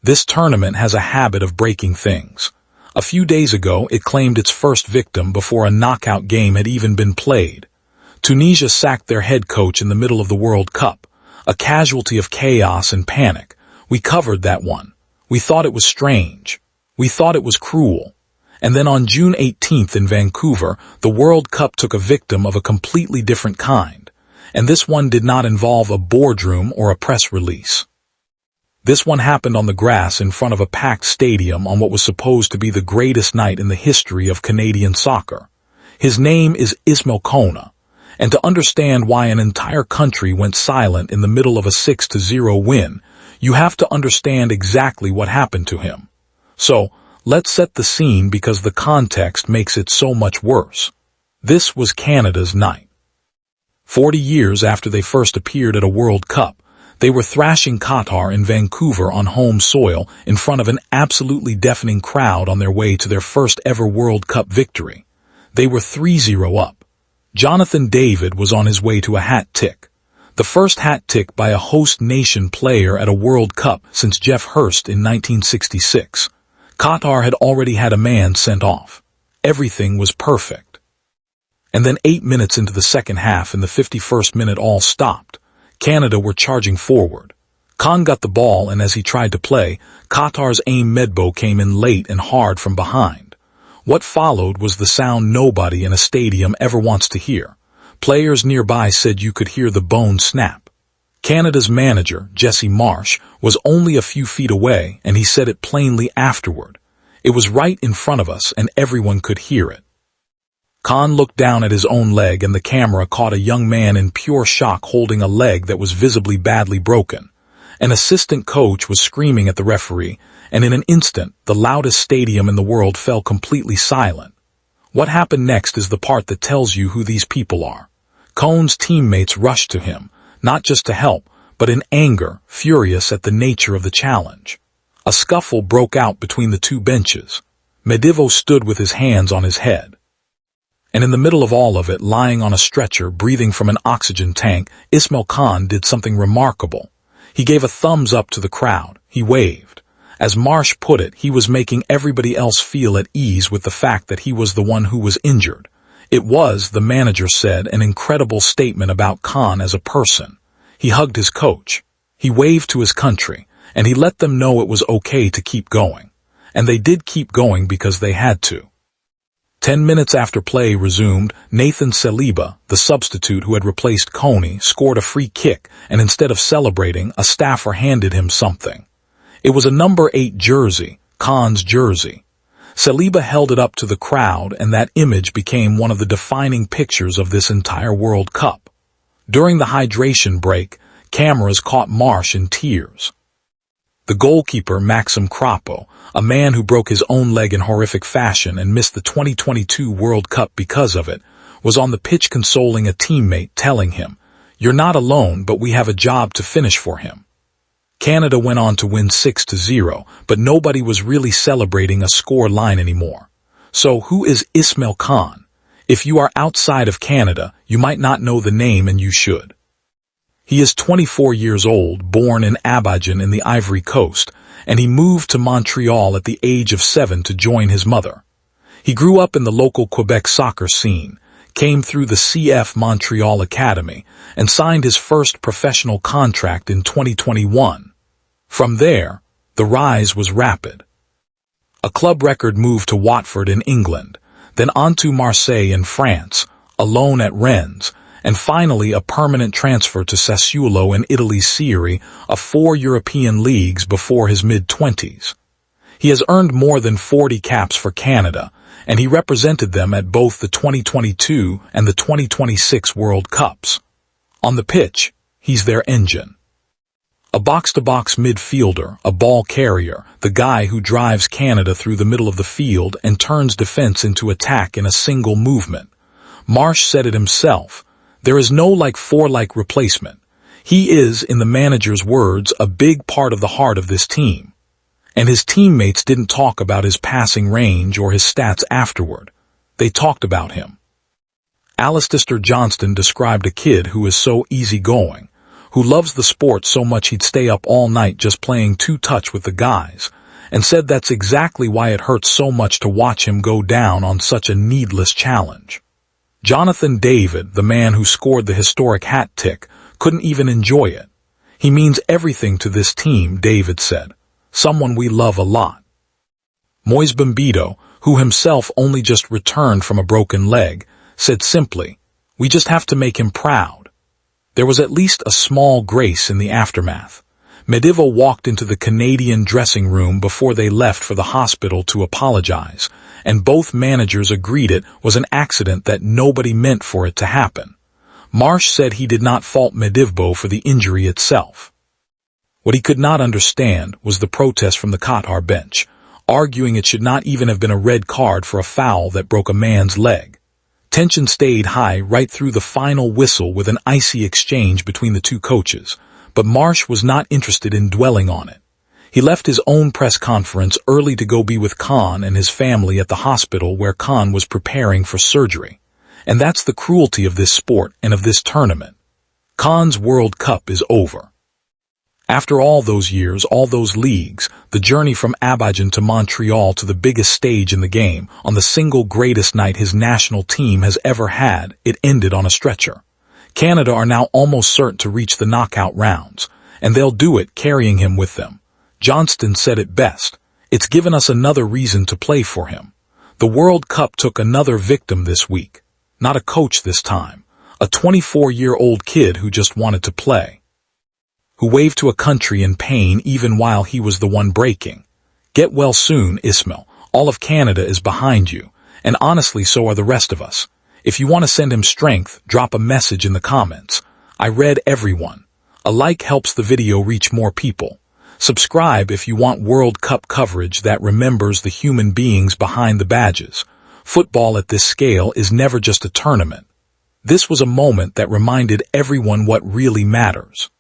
This tournament has a habit of breaking things. A few days ago, it claimed its first victim before a knockout game had even been played. Tunisia sacked their head coach in the middle of the World Cup, a casualty of chaos and panic. We covered that one. We thought it was strange. We thought it was cruel. And then on June 18th in Vancouver, the World Cup took a victim of a completely different kind. And this one did not involve a boardroom or a press release. This one happened on the grass in front of a packed stadium on what was supposed to be the greatest night in the history of Canadian soccer. His name is Ismail Kona, and to understand why an entire country went silent in the middle of a 6-0 win, you have to understand exactly what happened to him. So, let's set the scene because the context makes it so much worse. This was Canada's night. 40 years after they first appeared at a World Cup, they were thrashing Qatar in Vancouver on home soil in front of an absolutely deafening crowd on their way to their first ever World Cup victory. They were 3-0 up. Jonathan David was on his way to a hat-trick. The first hat-trick by a host nation player at a World Cup since Jeff Hurst in 1966. Qatar had already had a man sent off. Everything was perfect. And then 8 minutes into the second half, in the 51st minute, all stopped. Canada were charging forward. Khan got the ball, and as he tried to play, Qatar's Aim Medbo came in late and hard from behind. What followed was the sound nobody in a stadium ever wants to hear. Players nearby said you could hear the bone snap. Canada's manager, Jesse Marsh, was only a few feet away, and he said it plainly afterward. It was right in front of us, and everyone could hear it. Khan looked down at his own leg, and the camera caught a young man in pure shock holding a leg that was visibly badly broken. An assistant coach was screaming at the referee, and in an instant, the loudest stadium in the world fell completely silent. What happened next is the part that tells you who these people are. Cohn's teammates rushed to him, not just to help, but in anger, furious at the nature of the challenge. A scuffle broke out between the two benches. Medivo stood with his hands on his head. And in the middle of all of it, lying on a stretcher, breathing from an oxygen tank, Ismail Khan did something remarkable. He gave a thumbs up to the crowd. He waved. As Marsh put it, he was making everybody else feel at ease with the fact that he was the one who was injured. It was, the manager said, an incredible statement about Khan as a person. He hugged his coach. He waved to his country, and he let them know it was okay to keep going. And they did keep going because they had to. 10 minutes after play resumed, Nathan Saliba, the substitute who had replaced Coney, scored a free kick, and instead of celebrating, a staffer handed him something. It was a number 8 jersey, Khan's jersey. Saliba held it up to the crowd, and that image became one of the defining pictures of this entire World Cup. During the hydration break, cameras caught Marsh in tears. The goalkeeper, Maxim Krapo, a man who broke his own leg in horrific fashion and missed the 2022 World Cup because of it, was on the pitch consoling a teammate, telling him, "You're not alone, but we have a job to finish for him." Canada went on to win 6-0, but nobody was really celebrating a score line anymore. So who is Ismail Khan? If you are outside of Canada, you might not know the name, and you should. He is 24 years old, born in Abidjan in the Ivory Coast, and he moved to Montreal at the age of 7 to join his mother. He grew up in the local Quebec soccer scene, came through the CF Montreal Academy, and signed his first professional contract in 2021. From there, the rise was rapid. A club record move to Watford in England, then on to Marseille in France, a loan at Rennes, and finally a permanent transfer to Sassuolo in Italy's Serie A, 4 European leagues before his mid-20s. He has earned more than 40 caps for Canada, and he represented them at both the 2022 and the 2026 World Cups. On the pitch, he's their engine. A box-to-box midfielder, a ball carrier, the guy who drives Canada through the middle of the field and turns defense into attack in a single movement. Marsh said it himself. There is no like-for-like replacement. He is, in the manager's words, a big part of the heart of this team. And his teammates didn't talk about his passing range or his stats afterward. They talked about him. Alistair Johnston described a kid who is so easygoing, who loves the sport so much he'd stay up all night just playing two-touch with the guys, and said that's exactly why it hurts so much to watch him go down on such a needless challenge. Jonathan David, the man who scored the historic hat-trick, couldn't even enjoy it. He means everything to this team, David said. Someone we love a lot. Moise Bambito, who himself only just returned from a broken leg, said simply, "We just have to make him proud." There was at least a small grace in the aftermath. Medivo walked into the Canadian dressing room before they left for the hospital to apologize, and both managers agreed it was an accident that nobody meant for it to happen. Marsh said he did not fault Medivo for the injury itself. What he could not understand was the protest from the Qatar bench, arguing it should not even have been a red card for a foul that broke a man's leg. Tension stayed high right through the final whistle with an icy exchange between the two coaches, but Marsh was not interested in dwelling on it. He left his own press conference early to go be with Khan and his family at the hospital where Khan was preparing for surgery. And that's the cruelty of this sport and of this tournament. Khan's World Cup is over. After all those years, all those leagues, the journey from Abidjan to Montreal to the biggest stage in the game, on the single greatest night his national team has ever had, it ended on a stretcher. Canada are now almost certain to reach the knockout rounds, and they'll do it carrying him with them. Johnston said it best. It's given us another reason to play for him. The World Cup took another victim this week. Not a coach this time. A 24-year-old kid who just wanted to play. Who waved to a country in pain even while he was the one breaking. Get well soon, Ismail. All of Canada is behind you, and honestly so are the rest of us. If you want to send him strength, drop a message in the comments. I read everyone. A like helps the video reach more people. Subscribe if you want World Cup coverage that remembers the human beings behind the badges. Football at this scale is never just a tournament. This was a moment that reminded everyone what really matters.